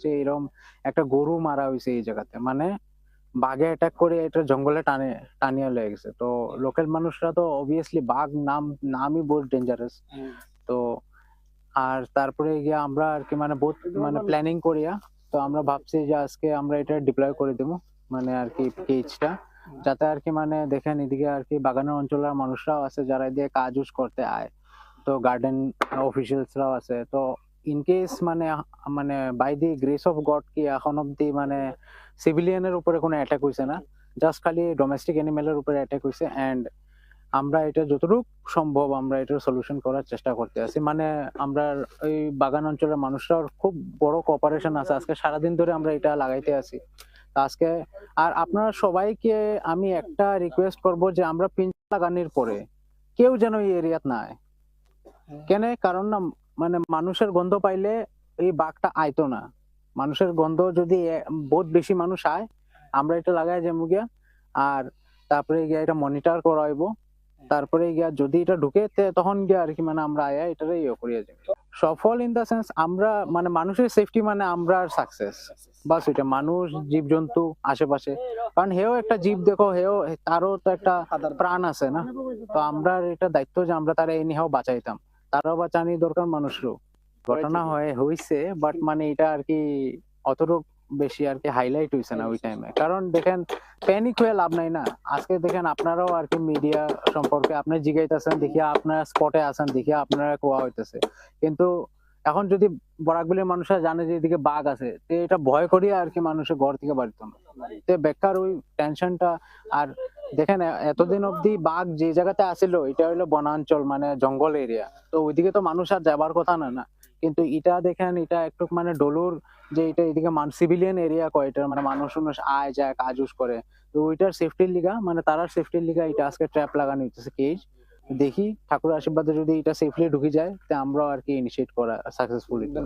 যে এরকম একটা গরু মারা হইছে এই জায়গাতে। মানে বাঘে অ্যাটাক করে এটা জঙ্গলে টানিয়া লয়ে গেছে। তো লোকাল মানুষরা তো obviously বাঘ নামই বহুত ডেঞ্জারাস। তো আর তারপরে গিয়ে আমরা আরকি মানে বহুত মানে প্ল্যানিং করিয়া তো আমরা ভাবছি যে আজকে আমরা এটা ডিপ্লয় করে দেবো। মানে আরকি কেজটা। যাতে আরকি মানে দেখেন এদিকে আরকি বাগানের অঞ্চলের মানুষরাও আছে যারা এদিকে কাজ-উজ করতে আয়। তো গার্ডেন অফিসিয়ালসরাও আছে। তো ইন কেস মানে by the grace of God কি এখন অব্দি মানে সিভিলিয়ানের উপরে কোনো অ্যাটাক হইছে না। জাস্ট খালি ডোমেস্টিক অ্যানিমেলের উপরে অ্যাটাক হইছে অ্যান্ড আমরা এটা যতটুকু সম্ভব আমরা এটার সলিউশন করার চেষ্টা করতে আছি। মানে আমরার ওই বাগান অঞ্চলের মানুষরাও খুব বড় কোঅপারেশন আছে। আজকে সারাদিন ধরে আমরা এটা লাগাইতে আছি। তো আজকে আর আপনারা সবাইকে আমি একটা রিকোয়েস্ট করব যে আমরা পিঞ্জরা লাগানোর পরে কেউ যেন এই এরিয়াত না আয়। কেন? কারণ না মানে মানুষের গন্ধ পাইলে এই বাঘটা আইতো না। মানুষের গন্ধ যদি বহুত বেশি মানুষ আয়, আমরা এটা লাগাই যামু গিয়া। আর তারপরে গিয়া এটা মনিটর করা হইবো। তারপরে গিয়া যদি এটা ঢুকে তখন গিয়া আরকি মানে আমরা আয়া এটারে করিয়া যাই। সফল ইন দা সেন্স আমরা মানে মানুষের সেফটি মানে আমরা সাকসেস। বাস ওইটা মানুষ, জীবজন্তু আশেপাশে। কারণ হেও একটা জীব দেখো তারও তো একটা প্রাণ আছে না? তো আমরা এটা দায়িত্ব যে আমরা তারা এনিহাও বাঁচাইতাম। তারাও বাঁচানি দরকার মানুষেরও। ঘটনা হইছে বাট মানে এটা আরকি অতটুক বেশি আরকি হাইলাইট হইছে না ওই টাইমে। কারণ দেখেন প্যানিক হয়ে লাভ নাই না। আজকে দেখেন আপনারাও আরকি মিডিয়া সম্পর্কে আপনি জিগাইতেছেন দেখিয়া আপনারা স্পটে আছেন দেখিয়া আপনারা কোয়া হইতেছে। কিন্তু এখন যদি বরাকবিলের মানুষরা জানে যে এদিকে বাঘ আছে, তো এটা ভয় করিয়া আরকি মানুষের ঘর থেকে বাড়িত না। তো বেকার ওই টেনশনটা আর দেখেন এতদিন অব্দি বাঘ যে জায়গাতে আছিল এটা হইলো বনাঞ্চল মানে জঙ্গল এরিয়া। তো ওইদিকে তো মানুষ আর যাবার কথা না। কিন্তু এটা দেখেন এটা একটু মানে ডলুর যে এটা এদিকে সিভিলিয়ান এরিয়া কয় এটা মানে মানুষ আয় যায় কাজ করে। তো ওইটার সেফটির লিগা মানে তারার সেফটির লিগা এটা আজকে ট্র্যাপ লাগানো হইতেছে কেজ। দেখি ঠাকুরের আশীর্বাদে যদি এটা সেফলি ঢুকে যায় তা আমরাও আরকি ইনিশিয়েট করা সাকসেসফুল হইতে।